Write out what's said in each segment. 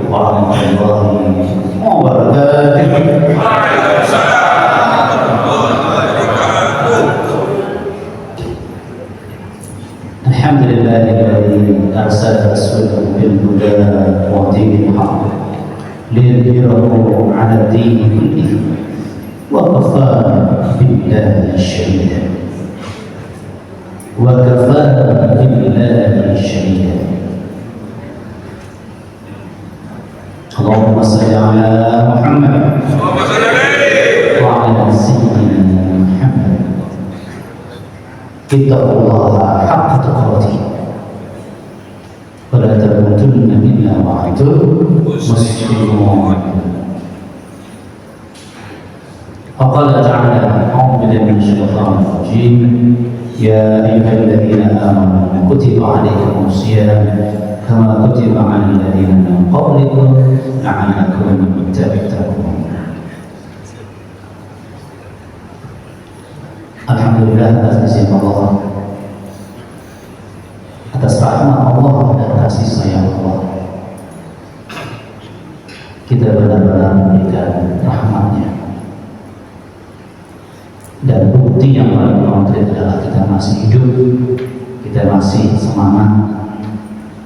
warahmatullahi wabarakatuh. Alhamdulillahilladzi arsala rasulahu bil huda wa dinil haqq liyudhhirahu 'ala ad-din kullihi wa kafaa billahi shahida. Allahumma salli ala Muhammad wa ala sayyidina Muhammad. Ittaqullaha haqqa tuqatih wa la tamutunna illa wa antum muslimun. Faqala ta'ala a'udzu billahi minasy syaithanir rajim. Ya ayyuhalladzina amanu kutiba 'alaikumus shiyam kama kutiba 'alal ladzina min qablikum la'allakum tattaqun. Alhamdulillah atas izin Allah, atas rahmat Allah dan kasih sayang Allah, kita benar-benar memberikan rahmatnya. Dan bukti yang paling konkret adalah kita masih hidup, kita masih semangat,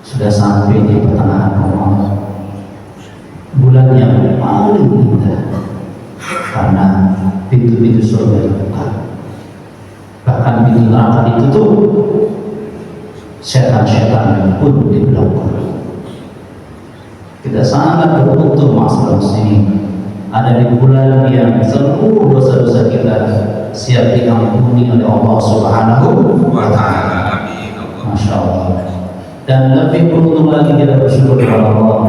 sudah sampai di pertengahan Ramadan, bulan yang paling indah, karena pintu-pintu surga dibuka, bahkan pintu neraka ditutup, setan-setan pun dibelokkan. Kita sangat beruntung masalah muslimin ada di bulan yang seluruh dosa-dosa kita siap diampuni oleh Allah Subhanahu wa Ta'ala. Masya Allah. Dan lebih beruntung lagi kita bersyukur kepada Allah,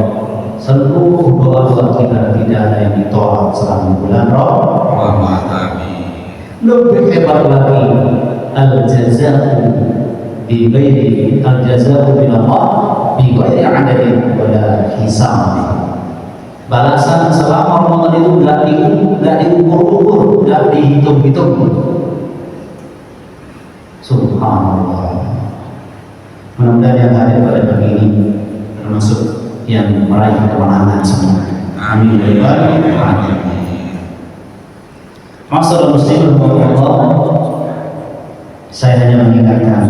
seluruh doa-doa kita tidak ada yang ditolak selama bulan Ramadan. Lebih hebat lagi, al-jazaa bi ghairi al-jazaa min Allah bi ghairi adadin wala hisab. Balasan selama Ramadan itu nggak diukur-ukur, nggak dihitung-hitung. Subhanallah. Mudah-mudahan yang hadir pada pagi ini termasuk yang meraih kemenangan semua. Amin. Masalah muslim Allah, saya hanya mengingatkan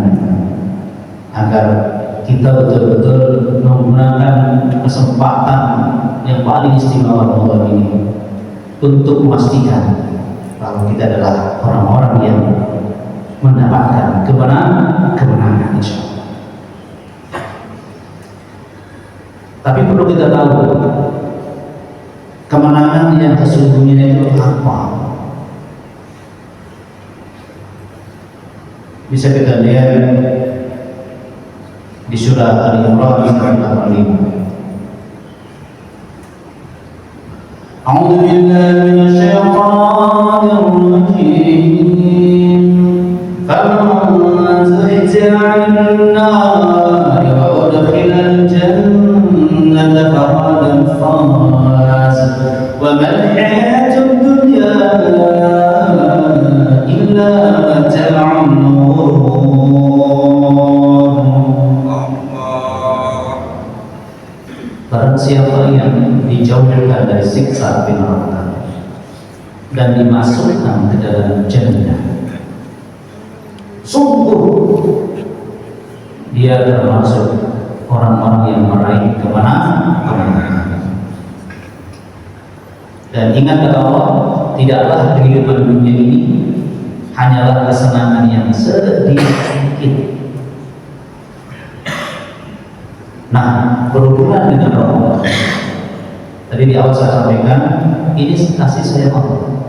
agar kita betul-betul menggunakan kesempatan yang paling istimewa Ramadan ini untuk memastikan bahwa kita adalah orang-orang yang mendapatkan kemenangan insya Allah. Tapi perlu kita tahu kemenangan yang sesungguhnya itu apa. Bisa kita lihat di surah Al-Imran ayat 85. A'udzu billahi minasyaitonir rajim. Faman zuhziha 'anil nari wa udkhilal jannata faqad faz. Wa mal hayatud dunya illa mata'un Barang siapa yang dijauhkan dari siksa api neraka dan dimasukkan ke dalam jannah, sungguh dia termasuk orang-orang yang meraih kemenangan. Dan ingat kata Allah, tidaklah kehidupan dunia ini hanyalah kesenangan yang sedikit. Nah, berhubungan dengan Ramadan, tadi di awal saya sampaikan, ini kasih sayang Allah.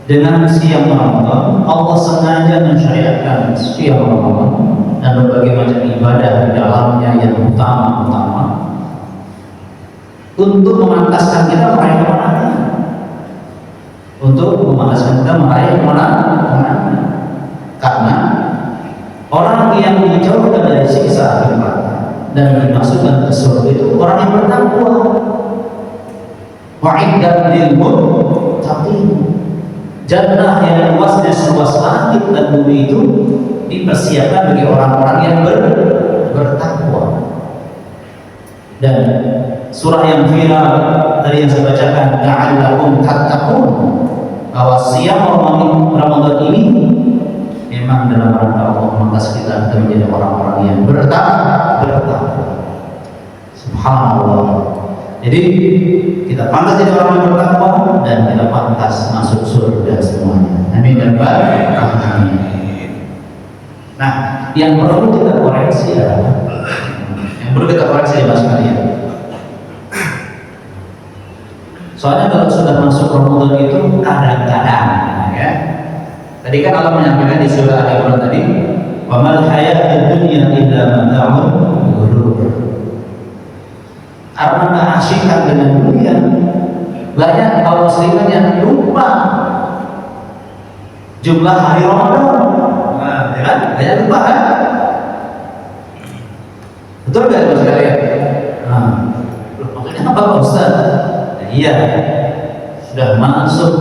Dengan siang Ramadan, Allah sengaja mensyariatkan siang Ramadan dan berbagai macam ibadah di dalamnya yang utama-utama untuk memantaskan kita meraih kemenangan. Untuk memantaskan kita meraih kemenangan. Karena orang yang dijauhkan dari siksa api neraka dan dimasukkan ke surga itu orang yang bertakwa. Wa'iddat lil muttaqin. Jannah yang luasnya seluas langit dan bumi itu dipersiapkan bagi orang-orang yang bertakwa. Dan surah yang viral tadi yang saya bacakan, la'allakum tattaqun, bahwa siang Ramadan ini memang dalam rangka Allah mengatas kita menjadi orang-orang yang bertakwa. Subhanallah. Jadi kita pantas jadi orang yang bertakwa dan kita pantas masuk surga semuanya. Amin dan amin. Nah, yang perlu kita koreksi adalah mas kalian. Soalnya kalau sudah masuk Ramadan itu kadang-kadang, ya. Tadi kan Allah menyampaikan di surah Al-Imran tadi, "Wa mal hayatud dunya illa mata'ul ghurur." Karena keasyikan dengan dunia, banyak kaum muslimin yang lupa jumlah hari Ramadan. Nah, ya kan? Banyak lupa kan? Betul nggak Mas sekalian? Nah, maksudnya apa Pak Ustaz? Nah, iya, sudah masuk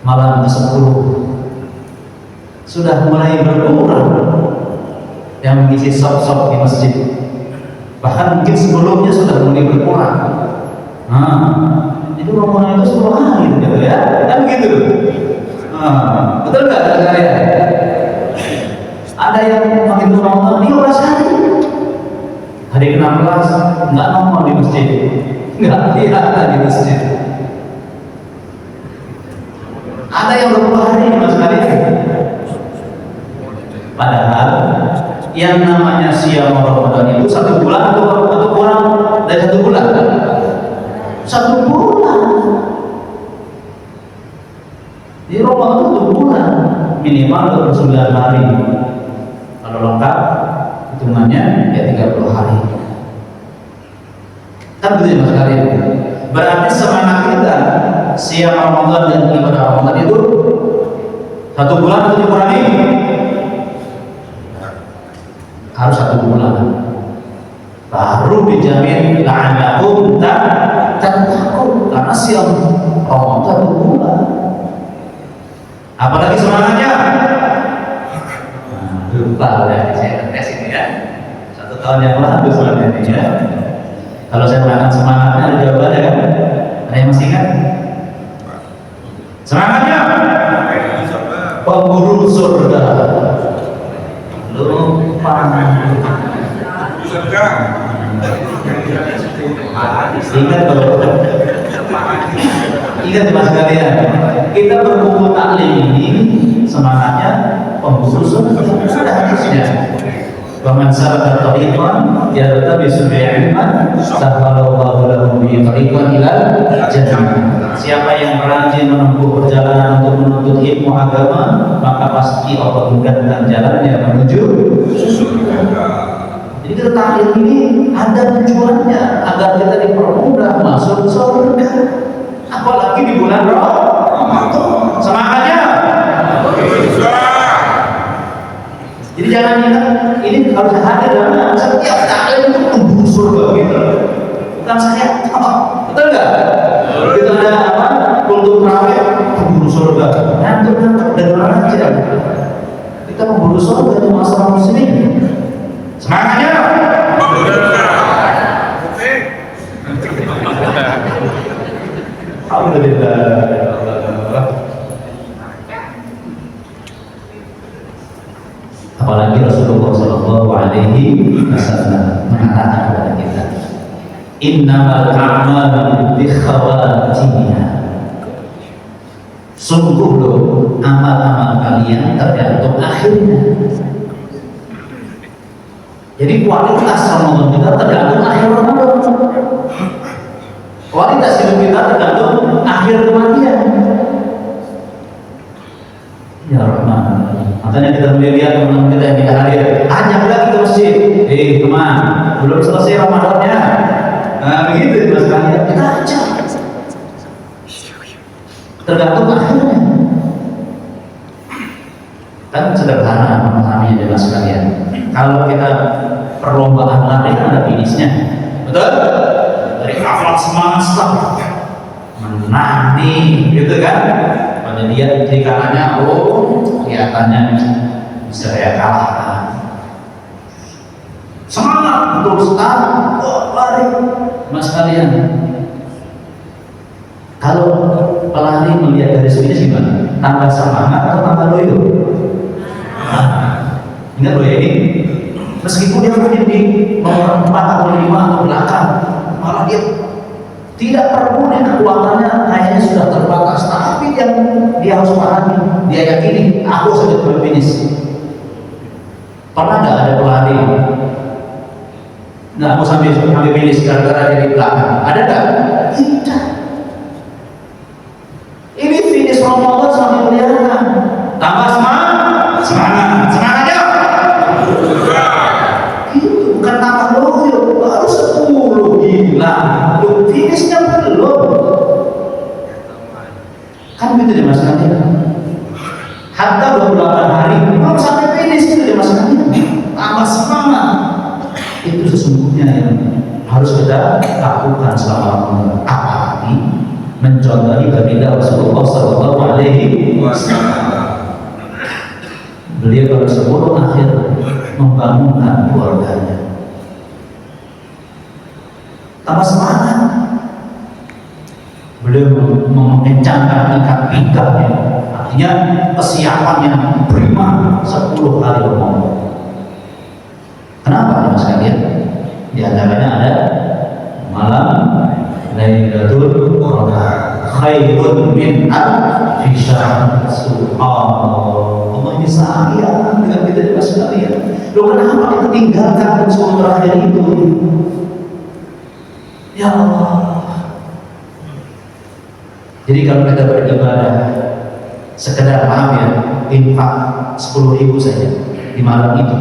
malam ke-10, sudah mulai berkurang yang mengisi sop-sop di masjid. Bahkan mungkin sebelumnya sudah mulai berkurang. Itu Ramadan itu 10 hari gitu ya, kan begitu. Betul nggak sekalian? Ada yang menghitung Ramadan 15 hari. Hari ke-16 nggak nongol di masjid, nggak lihat di masjid. Ada yang 20 hari Mas sekalian. Padahal yang namanya siam Ramadan itu 1 bulan atau kurang dari 1 bulan? 1 bulan. Di Ramadan itu 1 bulan, minimal 29 hari. Kalau lengkap hitungannya ya 30 hari. Kan begitu Mas sekalian. Berarti semangat kita siam Ramadan dan ibadah Ramadan itu 1 bulan atau dikurangi? Harus 1 bulan, baru dijamin la'allakum tattaqun, karena siam Ramadan 1 bulan. Apalagi semangatnya? Lupa udah saya tes ini ya. 1 tahun yang lalu sebenarnya ini ya. Kalau saya mengatakan semangatnya ada jawabannya kan? Ada yang masih ingat? Semangatnya pemburu surga. Lupa. Ingat kalau ingat Mas sekalian, kita berbuku taklim ini semangatnya pemburu surga. Ada hadisnya. Waman salaka tariqan yaltabisu bihi ilman sahhalallahu lahu bihi tariqan ilal jannah. Siapa yang rajin menempuh perjalanan untuk menuntut ilmu agama, maka pasti Allah mudahkan jalannya menuju surga. Jadi kita taklim ini ada tujuannya agar kita dipermudah masuk surga. Apalagi di bulan Ramadan. Semangatnya. Jadi jangan ingat ini harus hadir dalam setiap taklim itu memburu surga gitu. Bukan saya, betul nggak? Kita ada apa? Untuk rawat memburu surga. Nanti dan orang aja. Kita memburu surga itu masalah muslim. Semangatnya. Alhamdulillah. Apalagi Rasulullah SAW mengatakan kepada kita, innamal a'malu bikhawatimiha. Sungguh loh, amal-amal kalian tergantung akhirnya. Jadi kualitas Ramadan kita tergantung akhir Ramadan. Kualitas hidup kita tergantung akhir kematian. Ya Rahman. Makanya kita melihat teman-teman kita yang tidak hadir, ajak lagi ke masjid. Teman, belum selesai Ramadannya. Nah begitu Mas kalian, kita ajak. Tergantung akhirnya. Kan sederhana memahaminya Mas kalian. Kalau kita perlombaan lari ada finishnya, betul? Dari awal semangat start, menang nih, gitu kan? Pada dia di kanannya, kelihatannya bisa saya kalahkan. Semangat untuk start, lari. Mas kalian, kalau pelari melihat garis finish gimana? Tambah semangat atau tambah loyo? Ingat loh ya ini, meskipun dia mungkin di nomor 4 atau 5 atau belakang, malah dia tidak perlu kekuatannya kayaknya sudah terbatas, tapi dia harus pahami, dia yakini aku sudah sampai finish. Pernah nggak ada pelari nggak mau sampai finish gara-gara dia di belakang? Ada nggak? Tidak. Ini finish Ramadan sampai kelihatan. Tambah semangatnya. Itu bukan tambah loyo, baru 10 gila. Lu finishnya belum. Kan gitu deh mas nanti. Hatta 28 hari belum sampai finish itu deh mas nanti. Tambah semangat. Itu sesungguhnya yang harus kita lakukan selama Ramadan. Apalagi mencontohi baginda Rasulullah Sallallahu Alaihi Wasallam. Beliau pada 10 akhir membangunkan keluarganya. Tambah semangat. Beliau mengencangkan ikat pinggangnya, artinya kesiapan yang prima 10 hari Ramadan. Kenapa mas kalian? Di antaranya ada malam Lailatul Qadar khairun min alfi syahr. Subhanallah. Allah ini sayang dengan kita mas kalian. Loh kenapa kita tinggalkan 10 terakhir itu? Ya Allah. Jadi kalau kita beribadah sekedar maaf ya, infak 10.000 saja di malam itu,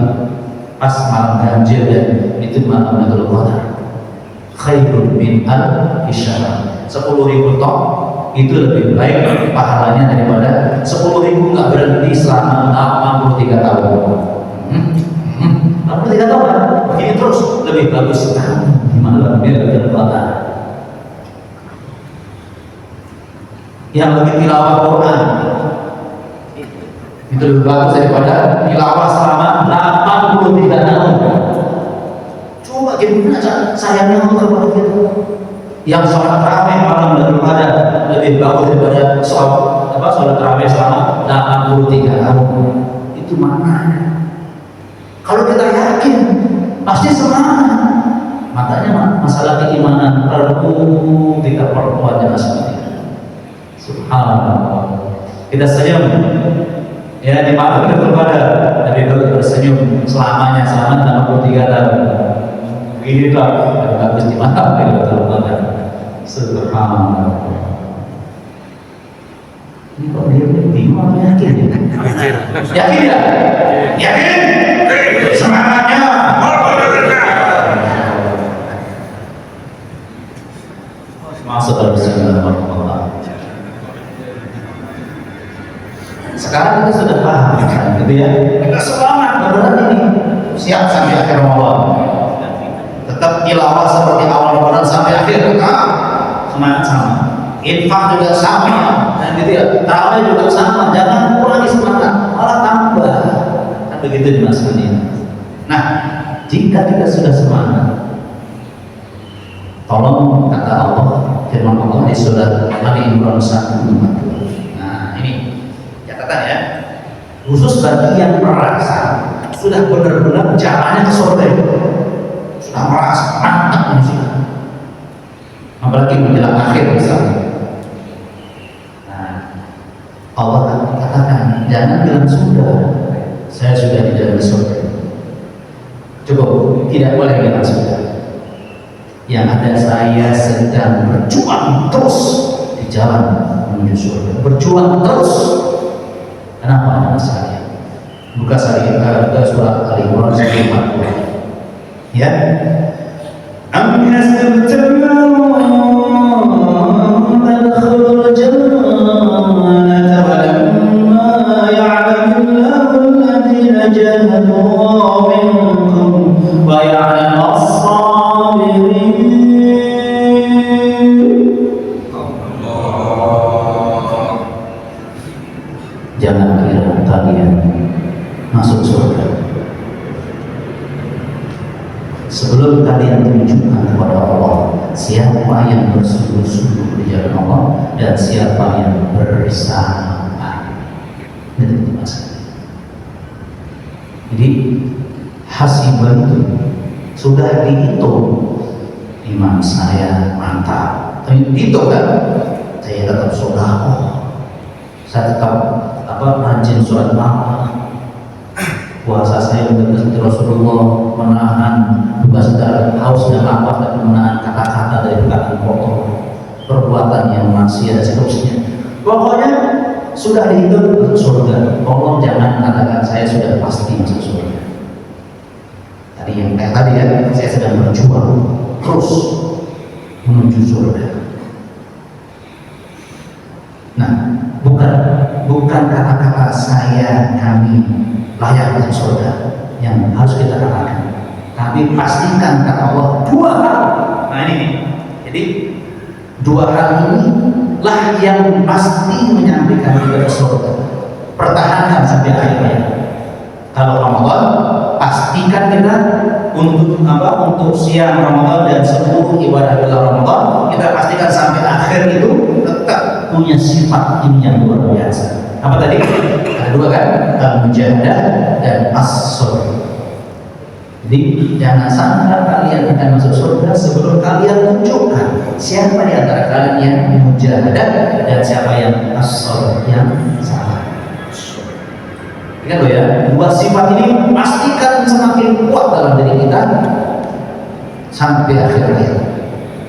pas malam ganjil dan itu malam Lailatul Qadar, khairun min alfi syahr. 10.000 tok itu lebih baik pahalanya daripada 10.000 nggak berhenti selama 83 tahun. 83 tahun kan? Begini terus lebih bagus sekali di malam Lailatul Qadar. Yang lebih tilawah Quran itu lebih bagus daripada tilawah selama 83 tahun. Coba gimana sayangnya Allah kepada kita. Yang sholat tarawih malam Lailatul Qadar lebih bagus daripada sholat tarawih selama 83 tahun. Itu maknanya. Kalau kita yakin pasti semangat. Makanya masalah keimanan perlu kita perkuat dengan seperti itu. Subhanallah. Kita senyum ya di malam Lailatul Qadar, Nabi bersenyum selamanya selama 63 tahun. Beginilah yang bagus di malam Lailatul Qadar. Subhanallah. Ini kok dia bingung atau yakin ya? Yakin ya? Yakin? Semangatnya. Masuk dalam Bismillahirrahmanirrahim. Sekarang kita sudah paham, gitu ya. Kita semangat beneran ini, siap sampai akhir Ramadan. Tetap tilawah seperti awal Ramadan sampai akhir. Semangat sama. Infak juga sama, dan gitu ya. Tarawih juga sama. Jangan kurangi semangat, malah tambah. Kan begitu dimaksudnya. Nah, jika kita sudah semangat, tolong kata Allah, firman Allah di surat Ali Imran 1:42. Nah, ini catatan ya. Khusus bagi yang merasa sudah benar-benar jalannya ke surga, sudah merasa mantap ini sudah. Apalagi menjelang akhir misalnya. Nah, Allah katakan jangan bilang sudah, saya sudah di dalam surga. Cukup, tidak boleh bilang sudah. Yang ada saya sedang berjuang terus di jalan menuju surga. Berjuang terus. Kenapa anak saya? Buka surat Ali Imran 1:42. Ya. Am hasibtum tadkhulul jannata wa lamma ya'lamillahu alladhina jahadu minkum wa ya'lamu as-sabirin. Jangan kira kalian masuk surga sebelum kalian tunjukkan kepada Allah siapa yang bersungguh-sungguh di jalan Allah dan siapa yang bersabar. Itu masalah. Jadi hasiban itu sudah dihitung. Iman saya mantap, tapi dihitung kan? Saya tetap sedekah, saya tetap rajin sholat malam, puasa saya mengikuti Rasulullah, menahan tugas dan haus dan lapar, dan menahan kata-kata dari perkataan kotor, perbuatan yang maksiat dan seterusnya. Pokoknya sudah dihitung untuk surga. Tolong jangan katakan saya sudah pasti masuk surga. Tadi yang tadi ya, saya sedang berjuang terus menuju surga. Nah, bukan kata-kata saya, kami layak masuk surga yang harus kita katakan. Tapi pastikan kata Allah dua hal. Nah ini, jadi dua hal ini lah yang pasti menyampaikan kita ke surga. Pertahankan sampai akhirnya. Kalau Ramadan, pastikan kita untuk siang Ramadan dan seluruh ibadah bulan Ramadan, kita pastikan sampai akhir itu tetap punya sifat ini yang luar biasa. Apa tadi? Ada dua kan? Al-mujahadah dan as-sabr. Jadi jangan sampai kalian akan masuk surga sebelum kalian tunjukkan siapa di antara kalian yang mujahadah dan siapa yang as-sabr, yang sabar. Ingat loh ya, dua sifat ini pastikan semakin kuat dalam diri kita sampai akhir hayat,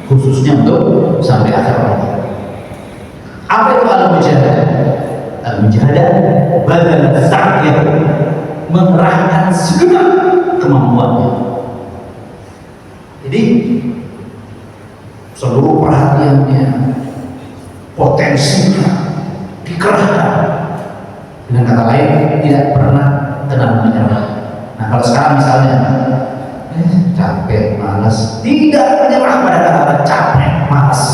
khususnya untuk sampai akhir hayat. Apa itu al-mujahadah? Al-mujahadah badal sa'yah, mengerahkan segenap kemampuannya. Jadi seluruh perhatiannya, potensinya dikerahkan. Dengan kata lain, tidak pernah tenang menyerah. Nah kalau sekarang misalnya capek, malas, tidak menyerah pada kata-kata capek, malas,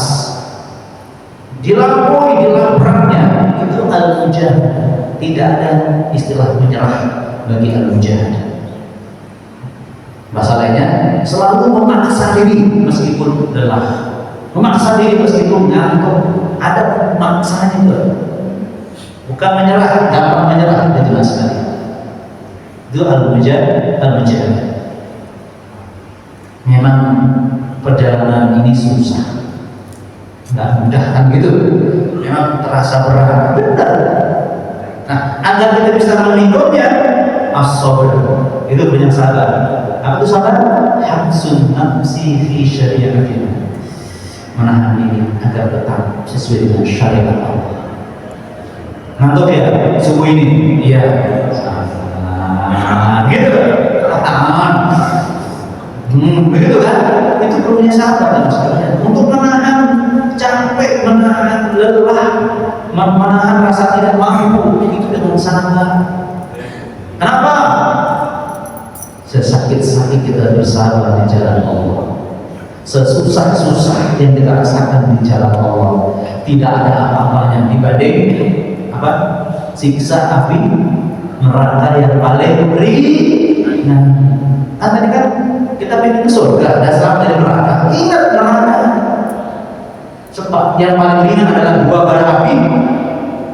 dilampaui, dilapraknya, itu al-mujahadah. Tidak ada istilah menyerah bagi al-mujahadah. Masalahnya selalu memaksa diri meskipun lelah, memaksa diri meskipun ngantuk. Ada maksanya juga. Bukan menyerah, gampang menyerah, itu jelas sekali. Itu al-mujahadah. Memang perjalanan ini susah, nggak mudah kan gitu. Memang terasa berat, benar. Nah, agar kita bisa melindunginya, as-sabr, itu banyak sabar. Apa itu sabar? Habsun nafsi fi syariatina, menahan diri agar tetap sesuai dengan syariat Allah. Ngantuk ya subuh ini, iya, gitu, tahan, begitu kan? Itu perlunya sabar sekalian untuk menahan capek, menahan lelah, menahan rasa tidak mampu. Itu dengan sabar. Kenapa? Sesakit-sakit kita bersabar di jalan Allah, sesusah-susah yang kita rasakan di jalan Allah, tidak ada apa-apanya dibanding siksa api neraka yang paling ringan. Tadi kan kita pengen ke surga dan selamat dari neraka. Ingat neraka, sebab yang paling ringan adalah dua bara api,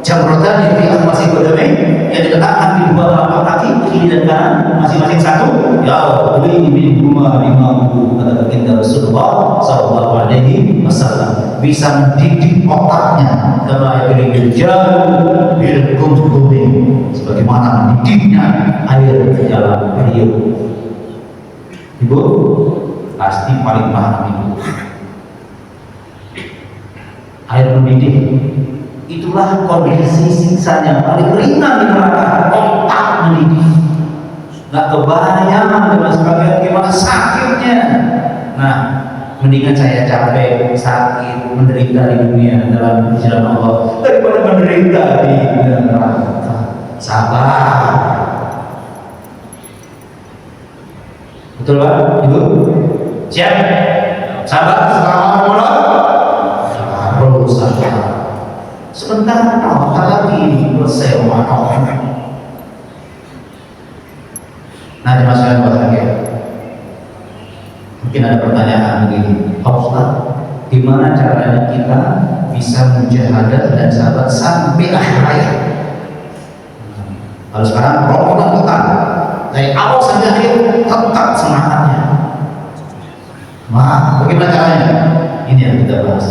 jamrotan yang masih berdamai, yang diletakkan di dua telapak kaki kiri dan kanan masing-masing satu. Ya beli min rumah limahu, kata baginda Rasulullah sallallahu alaihi wasallam, bisa mendidik otaknya kama yaqulu jauh bil kumkumin, sebagaimana mendidiknya air di dalam periuk. Ibu pasti paling paham itu. Air mendidih, itulah kondisi siksa yang paling ringan di neraka. Otak mendidih, nggak kebayang dengan sebagainya gimana sakitnya. Nah, mendingan saya capek, sakit, menderita di dunia dalam jalan Allah daripada menderita di neraka. Sabar. Betul Pak? Ibu? Siap? Sabar selama Ramadan? Harus sabar. Sebentar lagi selesai Ramadan. Nah, dimasukkan buat lagi. Mungkin ada pertanyaan begini, Pak Ustaz, Gimana caranya kita bisa mujahadah dan sahabat sampai akhir hayat? Kalau sekarang rokokan total dari awal sampai akhir tetap semangatnya. Wah, bagaimana caranya? Ini yang kita bahas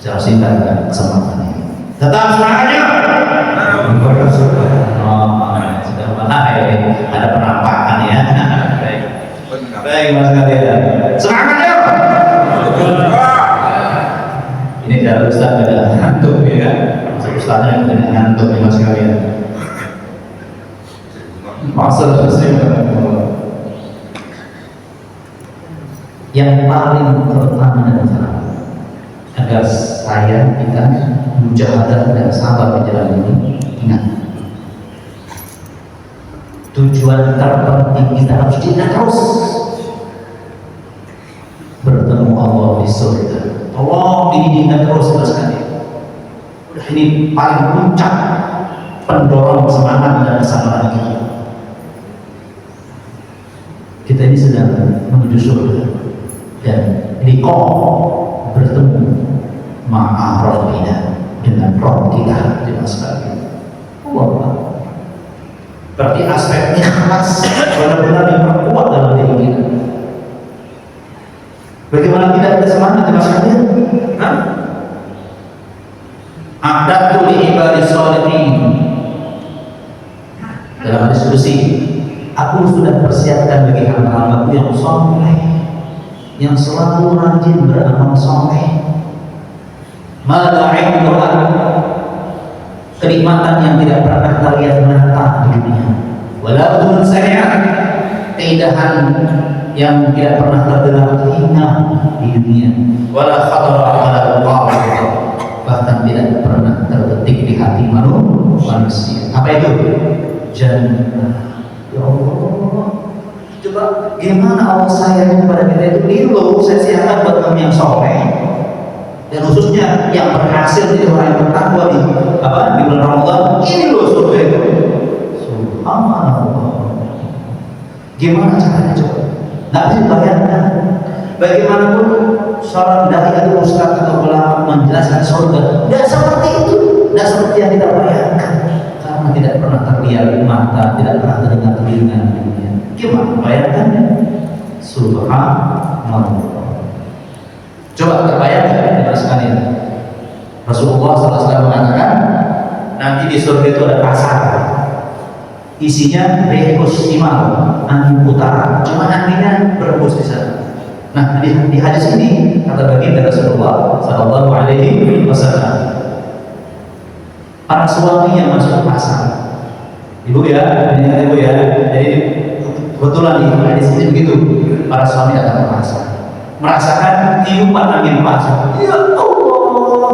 secara singkat kesempatan ini. Tetap semangatnya. Sudah mulai ada penampakan ya. Baik mas kalian. Semangatnya. Ini dari Ustaz ada ngantuk ya. Ustaznya yang ngantuk ya mas kalian. Maksud yang paling pertama dan utama agar saya kita mujahadah dan sabar di jalan ini, ingat tujuan terpenting kita harus diingat terus, bertemu Allah di surga. Tolong ini diingat terus sekali. Udah ini paling puncak pendorong semangat dan kesabaran kita. Kita ini sedang menuju surga dan liqa bertemu ma'a rabbina dengan Rabb kita di masa ini. Allah. Berarti aspek ikhlas benar-benar diperkuat dalam diri kita. Bagaimana tidak ada semangat di masa ini? A'dadtu li ibadi sholihin. Dalam diskusi, aku sudah persiapkan bagi hamba-hambaku yang soleh, yang selalu rajin beramal soleh. Mala'in doa, kenikmatan yang tidak pernah kalian menata di dunia. Walaupun saya keindahan yang tidak pernah terdengar telinga di dunia. Wala khatara ala qalbi, bahkan tidak pernah terbetik di hati manusia. Apa itu? Jannah. Ya Allah, coba gimana Allah sayang kepada kita itu? Ini loh saya siapkan buat kami yang soleh dan khususnya yang berhasil jadi orang yang bertakwa di bulan Ramadan. Ini loh surga itu. Subhanallah. Gimana caranya coba? Nggak bisa dibayangkan. Bagaimanapun seorang dai atau ustaz atau ulama menjelaskan surga, tidak seperti itu, tidak seperti yang kita bayangkan. Karena tidak pernah terlihat mata, tidak pernah terdengar telinga di dunia. Gimana bayangkannya? Subhanallah. Coba terbayangkan ya sekalian. Rasulullah SAW mengatakan nanti di surga itu ada pasar, isinya rekus simal, angin utara, cuma anginnya berembus di sana. Nah di hadis ini kata baginda Rasulullah SAW, para suami yang masuk ke pasar, ibu ya, ini ibu ya, jadi kebetulan di hadis ini begitu, para suami datang ke pasar, merasakan tiupan angin pasar. Ya Allah,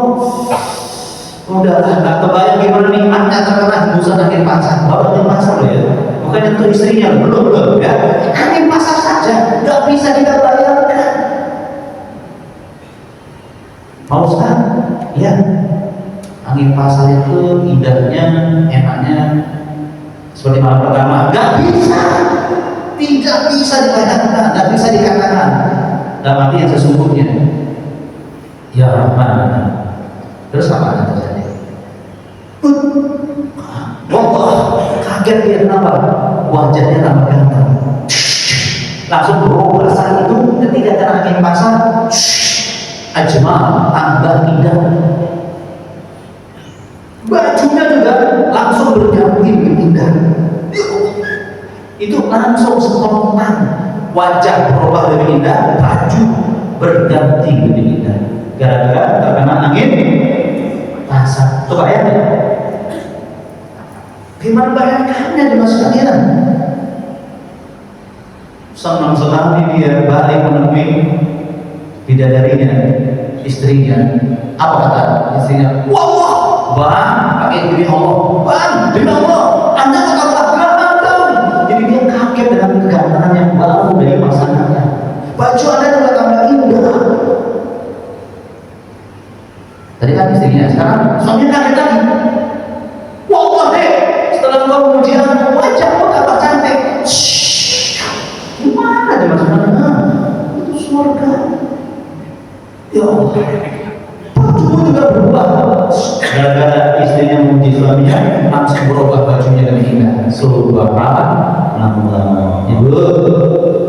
udahlah nggak kebayang gimana nikmatnya terkena hembusan angin pasar. Baru angin pasar loh ya, bukan untuk istrinya, belum ya, angin pasar saja nggak bisa kita bayangkan. Mau sekarang? Ya. Angin pasar itu indahnya, enaknya seperti malam pertama. Gak bisa, tidak bisa dibayangkan, gak bisa dikatakan. Dalam arti yang sesungguhnya. Ya Rahman. Terus apa yang terjadi? Wah, kaget dia kenapa? Wajahnya tambah ganteng. Langsung berubah saat itu ketika kena angin pasar. Ajmal, tambah indah. Bajunya juga langsung berganti indah. Itu langsung spontan, wajah berubah lebih indah, baju berganti lebih indah gara-gara terkena angin pasar. Coba ya, gimana bayangkannya di masa kalian? Senang sekali dia balik menemui bidadarinya, istrinya. Apa kata istrinya? Wah, bang, pakai demi Allah, bang, demi Allah, anda kata ganteng. Jadi dia kaget dengan kegantengan yang baru dari pasangannya. Baju anda juga tambah indah. Tadi kan istrinya, sekarang suaminya kaget lagi. Wah, deh, setelah kau memuji aku, wajahmu tambah cantik. Shhh, gimana dia maksudnya? Itu surga. Ya Allah, baju juga berubah. Gara-gara istrinya memuji suaminya, langsung berubah bajunya dan indah. Subhanallah. Ibu,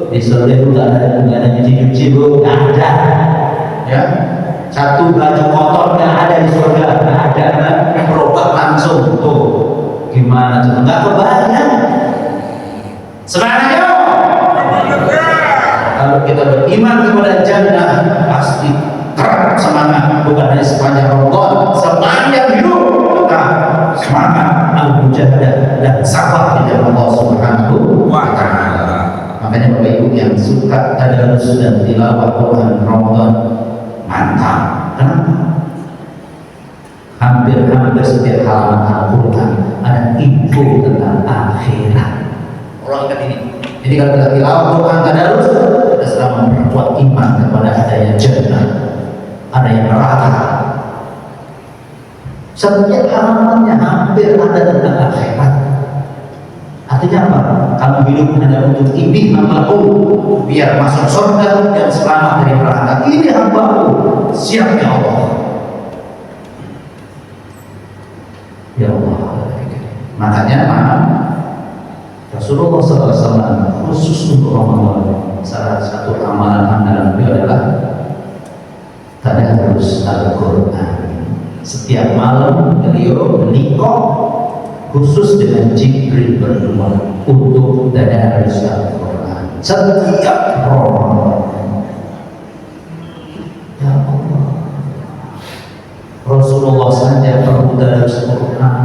di surga itu nggak ada nyuci-nyuci, bu, nggak ada. Ya, satu baju kotor nggak ada di surga, nggak ada, kan? Berubah langsung. Tuh, gimana tuh? Nggak kebayang. Semangat. Kalau kita beriman kepada jannah, pasti terang semangat, bukan hanya sepanjang Ramadan, sepanjang hidup kita semangat al-mujahadah dan sabar di dalam Allah Subhanahu wa Ta'ala. Makanya Bapak Ibu yang suka tadarus dan tilawah Quran Ramadan, mantap. Kenapa? Hampir setiap halaman Al-Quran ada info tentang akhirat. Orang ingat ini. Jadi kalau kita tilawah Quran tadarus, kita sedang memperkuat iman kepada adanya jannah, adanya neraka. Setiap halamannya hampir ada tentang akhirat. Artinya apa? Kamu hidup hanya untuk ini hambaku, biar masuk surga dan selamat dari neraka. Ini hambaku, siap ya Allah. Ya Allah. Makanya Rasulullah SAW khusus untuk Ramadan, salah satu amalan andalan beliau adalah tadarus Al-Quran. Setiap malam beliau menikah khusus dengan Jibril berdua untuk tadarus Al-Quran. Setiap Ramadan. Ya Allah. Rasulullah saja perlu tadarus Al-Quran.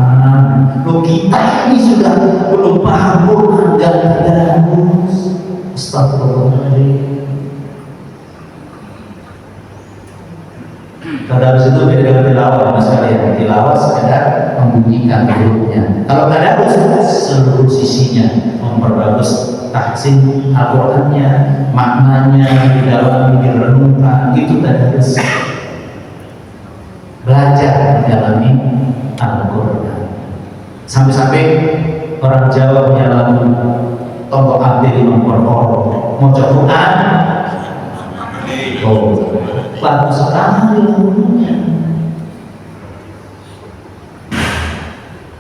Loh, kita ini sudah belum paham Quran dan tadarus. Astagfirullahaladzim. Tadarus itu beda dengan tilawah, mas kalian. Tilawah sekedar membunyikan hurufnya. Kalau tadarus seluruh sisinya, memperbagus tahsin Al-Qur'annya, maknanya didalami, direnungkan, itu tadarus. Belajar mendalami Al-Qur'an. Sampai-sampai orang Jawa punya lagu Tonggo Abdi Imam Perkoro mau Quran. Oh, bagus sekali lagunya.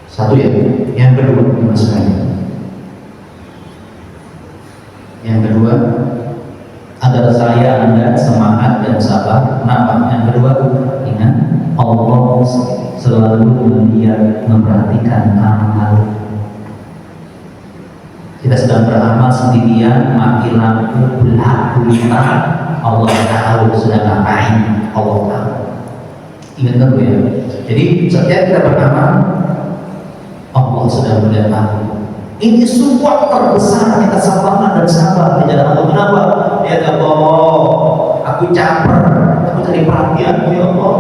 Satu ya, yang kedua maksudnya. Yang kedua agar saya Anda semangat dan sabar. Kenapa? Yang kedua, ingat Allah selalu melihat, memperhatikan amal. Kita sedang beramal sendirian, mati lampu, berlaku kita, Allah tahu sedang ngapain, Allah tahu. Ingat kan ya? Jadi setiap kita beramal, Allah sedang melihat aku. Ini support terbesar kita sabar dan sabar di jalan Allah. Kenapa? Ya Allah, aku caper, aku cari perhatian, ya Allah.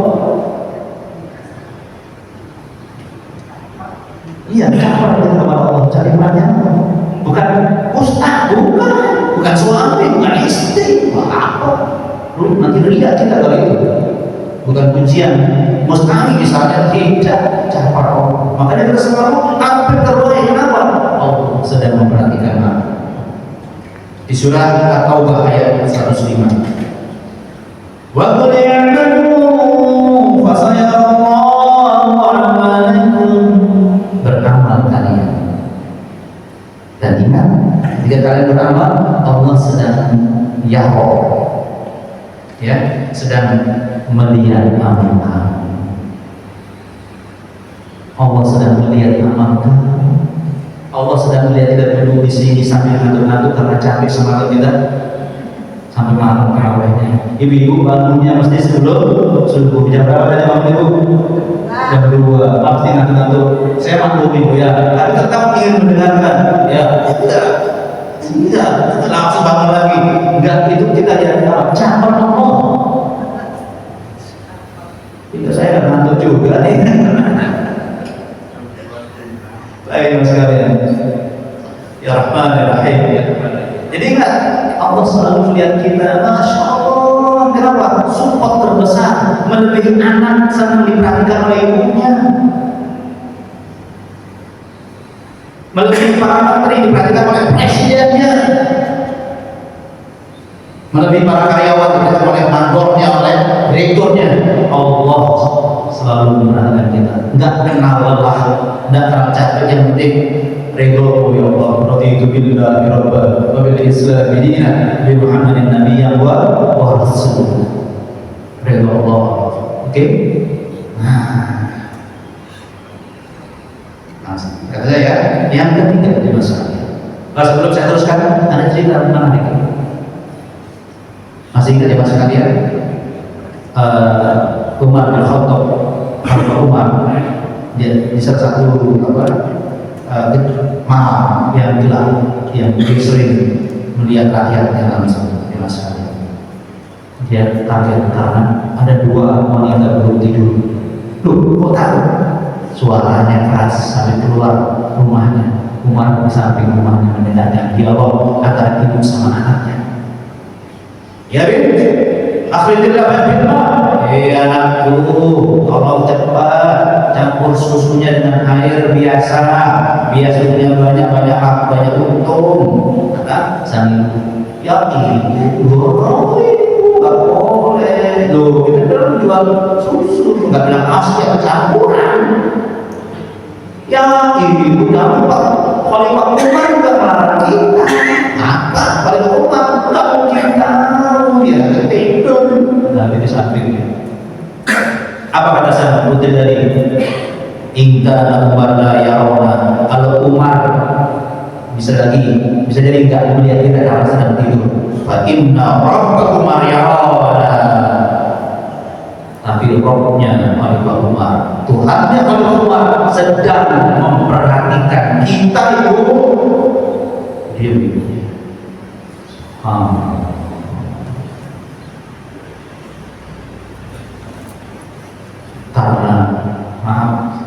Iya, caper kita kepada Allah, cari perhatian. Bukan ustaz, bukan suami, bukan istri, apa? Lu nanti ria kita kalau itu. Bukan pujian, mustahil misalnya tidak caper Allah. Makanya kita selalu hampir terbaik. Kenapa? Allah sedang memperhatikan aku. Di surah At-Taubah ayat 105. Wa qul ya'lamu fasayarallahu a'malakum. Beramal kalian. Dan ingat, ketika kalian beramal, Allah sedang yahoo, ya, sedang melihat amal kamu. Allah sedang melihat amal kamu. Allah sedang melihat kita duduk di sini sambil ngantuk-ngantuk karena capek semangat kita sampai malam terawihnya. Ibu-ibu bangunnya mesti sebelum subuh. Jam berapa tadi waktu itu? Jam 2. Pasti ngantuk-ngantuk. Saya maklum ibu ya, tapi tetap ingin mendengarkan. Ya, tidak, langsung bangun lagi. Enggak, itu kita lihat campur Allah. Itu saya ngantuk juga nih. Baik mas sekalian, ya Rahman ya Rahim ya. Jadi ingat, Allah selalu melihat kita. Masya Allah, kenapa? Support terbesar, melebihi anak senang diperhatikan oleh ibunya, melebihi para menteri diperhatikan oleh presidennya, melebihi para karyawan diperhatikan oleh mandornya, oleh Berikutnya, Allah selalu memperhatikan kita. Enggak kenal lelah, enggak kenal capek. Yang penting ridho ya Allah. Raditu billahi rabban wa bil islam dinan bi Muhammadin nabiyyan wa rasul. Ridho Allah. Oke? Nah, kata saya yang ketiga di masalah. Sebelum saya teruskan, ada cerita menarik. Masih ingat ya mas sekalian? Umar bin Khattab, Umar dia di salah satu malam yang gelap, yang sering melihat rakyatnya langsung di masyarakat. Dia kaget karena ada dua wanita belum tidur. Loh, kok tahu? Suaranya keras sampai keluar rumahnya. Umar di samping rumahnya mendengarkan dialog antara ibu sama anaknya. Ya bin, akhirnya bin anakku, tolong cepat campur susunya dengan air biasa, biar susunya banyak untung. Kata sang ibu, ya ibu, nggak boleh. Loh, kita kan jual susu, nggak bilang asli atau campuran. Ya ibu, kamu Khalifah Umar juga melarang kita. Apa? Khalifah Umar nggak mungkin tahu, dia ketidur. Nah, di sampingnya. Apa kata saya putih dari Ingka Umar la yarawna. Kalau Umar bisa jadi enggak melihat kita karena sedang tidur. Fa inna rabbakum yarawna. Tapi Rabbnya Khalifah Umar, Tuhannya Khalifah Umar sedang memperhatikan kita itu. Diam.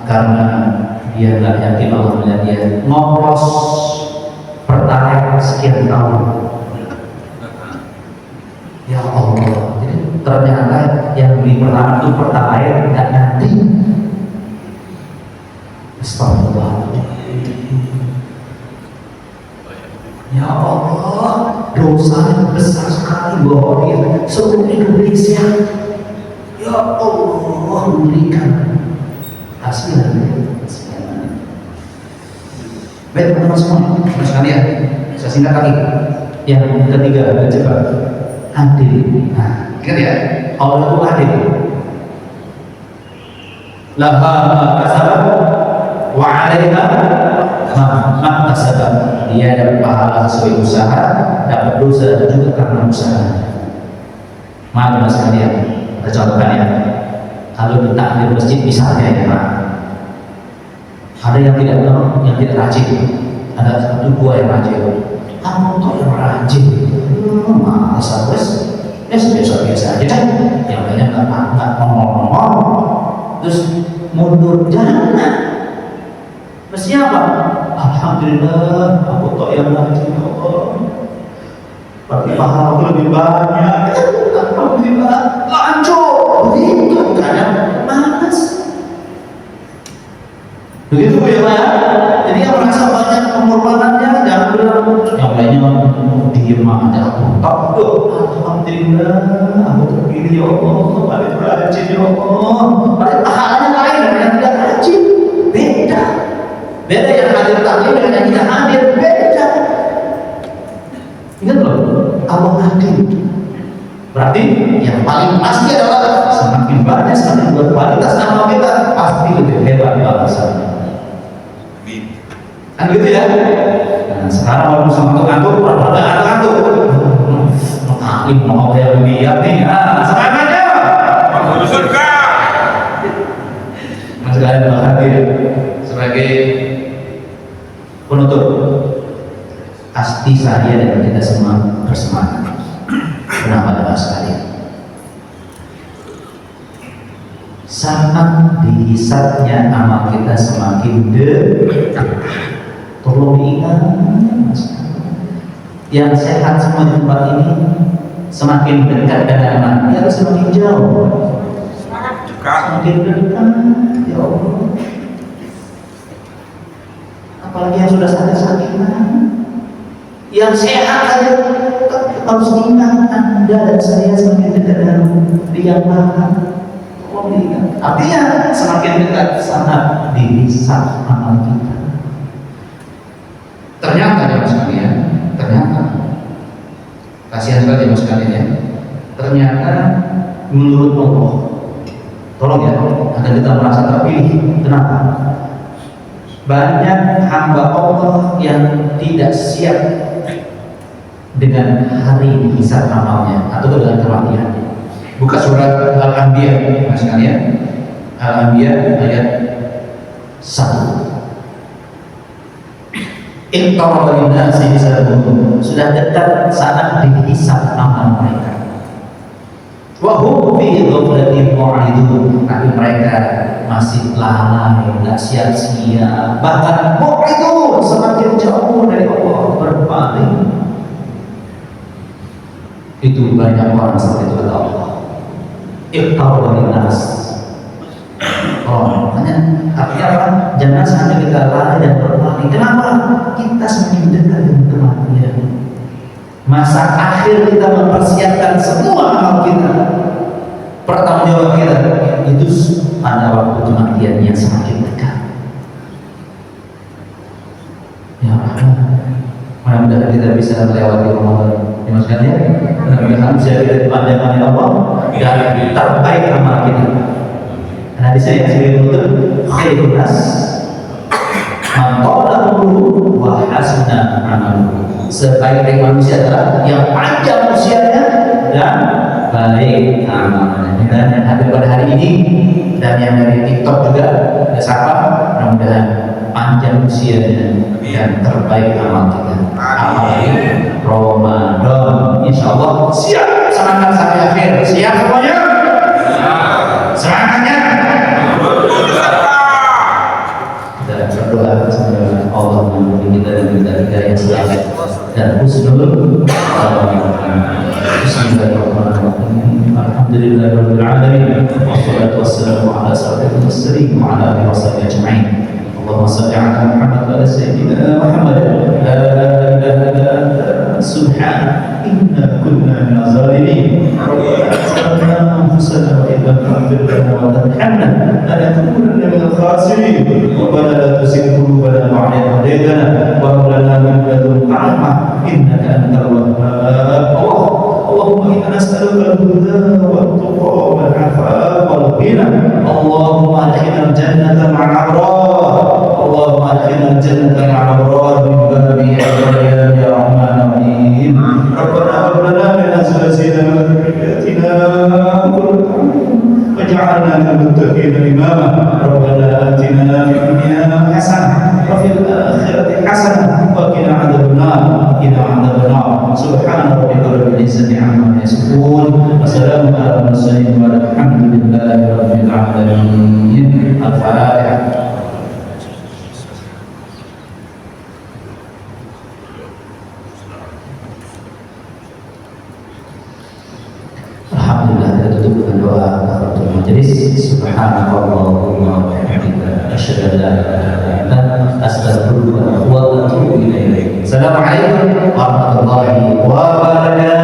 Karena dia nggak yakin Allah melihat dia ngoplos pertalite sekian tahun. Ya Allah, jadi ternyata yang beli pertama itu pertalite nggak nanti. Astagfirullah. Ya Allah, dosa yang besar sekali bahwa seluruh Indonesia. Ya Allah, memberikan hasilnya. Baik teman-teman semua, sekalian, saya singkat lagi. Yang ketiga, cepat, adil. Nah, ingat ya, Allah itu adil. Laha kasabat wa 'alaiha ma kasabat. Dia dapat pahala sesuai usaha, dapat dosa juga karena usaha. Maaf sekalian, kita contohkan ya. Kalau di takbir masjid misalnya ya Pak, ada yang tidak rajin, ada satu dua yang rajin. Kamu tuh yang rajin, masa bos, ya biasa aja kan. Yang banyak nggak ngomong-ngomong, terus mundur jangan. Mestinya apa? Alhamdulillah, aku tuh yang rajin, ya Allah. Berarti pahala aku lebih banyak. Alhamdulillah, lanjut. Begitu kan? Malas. Begitu ya Pak ya. Jadi yang merasa banyak pengorbanannya jangan bilang yang lainnya diem aja aku takut. Alhamdulillah aku terpilih ya Allah, paling rajin ya Allah. Paling pahalanya lain dengan yang tidak rajin. Beda yang hadir taklim dengan yang tidak hadir, beda. Ingat loh, Allah hadir. Berarti yang paling pasti adalah semakin banyak, semakin berkualitas amal kita pasti lebih hebat balasannya. Kan gitu ya. Nah, sekarang kalau sama ngantuk, pura-pura ngantuk. Taklim mau yang lihat nih. Semangat aja. Masuk surga. Mas kalian hadir sebagai penutup. Pasti saya dan kita semua bersemangat. Kenapa ada sekalian? Saat dihisapnya amal kita semakin dekat. Tolong diingat, yang sehat semua di tempat ini semakin dekat dengan mati atau semakin jauh? Semakin dekat, ya Allah. Apalagi yang sudah sakit-sakitan, yang sehat saja harus ingat Anda dan saya semakin dekat dengan Yang Maha. Artinya semakin dekat sangat dihisab amal kita. Ternyata jemaah sekalian, ternyata kasihan sekali jemaah sekalian ya. Ternyata menurut Allah, tolong ya, agar kita merasa terpilih. Kenapa? Banyak hamba Allah yang tidak siap dengan hari hisab amalnya atau dengan kematiannya. Buka surat Al-Anbiya, mas sekalian. Al-Anbiya ayat 1. Iqtaraba lin-nasi hisabuhum, sudah dekat saat dihisab amal mereka. Wa hum fi ghaflatin mu'ridun, tapi mereka masih lalai, tidak siap-siap, bahkan mu'ridun, semakin jauh dari Allah, berpaling. Itu banyak orang seperti itu kata Allah. Iqtaraba lin-nas. Oh, artinya apa? Jangan sampai kita lalai dan berpaling. Kenapa? Kita semakin dekat dengan kematian. Masa akhir kita mempersiapkan semua amal kita, pertanggungjawab kita itu pada waktu kematian yang semakin dekat. Ya Rahman, mudah-mudahan kita bisa melewati Ramadan. Mas sekalian, mudah-mudahan bisa kita dipanjangkan oleh Allah dan terbaik amal kita. Nah, di sini sebagai penutup, khairun nas man qala umruhu wa hasuna amaluhu. Sebaik-baik manusia adalah yang panjang usianya dan baik amalnya. Dan yang hadir pada hari ini dan yang dari TikTok juga ada siapa? Mudah-mudahan panjang usianya dan terbaik amal kita. Amal Ramadan, insya Allah siap semangat sampai akhir. Siap semuanya? Semangatnya. Kita berdoa semoga Allah memberi kita dan kita hidayah selamat dan husnul Bismillahirrahmanirrahim. Alhamdulillahirabbil alamin. Wassalatu wassalamu ala asyrafil mursalin wa ala alihi washabihi ajma'in. Allahumma shalli ala Muhammad wa ala sayyidina Muhammad. La ilaha illa anta subhanaka inna kunna minaz zalimin. Rabbana anfusana wa illam taghfir lana wa tarhamna lanakunanna minal khasirin. Rabbana la tuzigh qulubana ba'da idh hadaytana wa hab lana min ladunka rahmah innaka antal wahhab. اللهم إنا نسألك الهدى والتقى والعفاف والغنى. اللهم أدخلنا الجنة مع الأبرار. اللهم أدخلنا الجنة مع الأبرار من باب الريان يا رحمن الرحيم. ربنا هب لنا من أزواجنا وذرياتنا قرة أعين واجعلنا للمتقين إماما. ربنا آتنا في الدنيا حسنة وفي الآخرة حسنة وقنا عذاب النار. قنا عذاب النار. سبحان ربك رب العزة عما يصفون وسلام على المرسلين والحمد لله رب العالمين. الفاتحة. Alhamdulillah, kita tutup dengan doa kafaratul majelis. Subhanallahumma wa bihamdika asyhadu an la ilaha illa anta astaghfiruka wa atubu ilaik. Assalamualaikum warahmatullahi wabarakatuh.